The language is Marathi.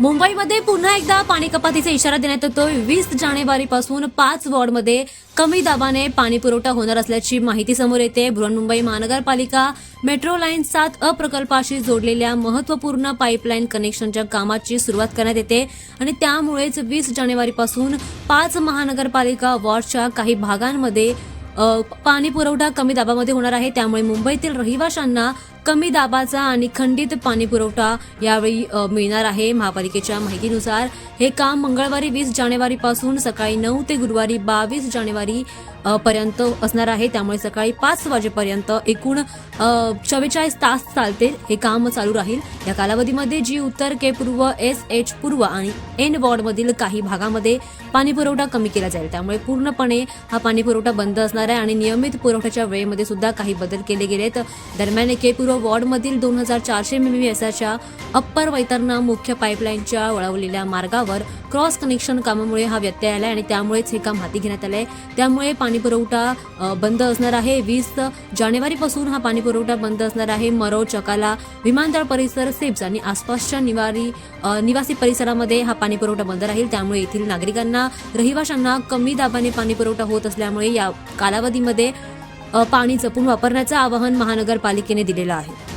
मुंबईमध्ये पुन्हा एकदा पाणी कपातीचा इशारा देण्यात येतोय। 20 जानेवारीपासून 5 वॉर्डमध्ये कमी दाबाने पाणी पुरवठा होणार असल्याची माहिती समोर येते। बृहन्मुंबई महानगरपालिका मेट्रो लाईन 7 अ प्रकल्पाशी जोडलेल्या महत्त्वपूर्ण पाईपलाईन कनेक्शनच्या कामाची सुरुवात करण्यात येते आणि त्यामुळेच 20 जानेवारीपासून 5 महानगरपालिका वॉर्डच्या काही भागांमध्ये पाणी पुरवठा कमी दाबामध्ये होणार आहे। त्यामुळे मुंबईतील रहिवाशांना कमी दाबाचा आणि खंडित पाणी पुरवठा यावेळी मिळणार आहे। महापालिकेच्या माहितीनुसार हे काम मंगळवारी 20 जानेवारीपासून सकाळी 9 ते गुरुवारी 22 जानेवारी पर्यंत असणार आहे। त्यामुळे सकाळी 5 वाजेपर्यंत एकूण 44 तास चालते हे काम चालू राहील। या कालावधीमध्ये जी उत्तर के पूर्व, SH पूर्व आणि एन वॉर्ड मधील काही भागामध्ये पाणी पुरवठा कमी केला जाईल। त्यामुळे पूर्णपणे हा पाणी पुरवठा बंद असणार आहे आणि नियमित पुरवठ्याच्या वेळेमध्ये सुद्धा काही बदल केले गेलेत। दरम्यान के पूर्व वॉर्ड मधील 2400 MMSच्या अप्पर वैतरणा मुख्य पाईपलाईनच्या वळवलेल्या मार्गावर क्रॉस कनेक्शन कामामुळे हा व्यत्यय आलाय आणि त्यामुळेच हे काम हाती घेण्यात आलंय। त्यामुळे पाणी पुरवठा बंद असणार आहे। 20 जानेवारीपासून हा पाणी पुरवठा बंद असणार आहे। मरो, चकाला, विमानतळ परिसर, सिप्स आणि आसपासच्या निवासी परिसरामध्ये हा पाणी पुरवठा बंद राहील। त्यामुळे येथील नागरिकांना, रहिवाशांना कमी दाबाने पाणी पुरवठा होत असल्यामुळे या कालावधीमध्ये पाणी जपून वापरण्याचं आवाहन महानगरपालिकेने दिलेलं आहे।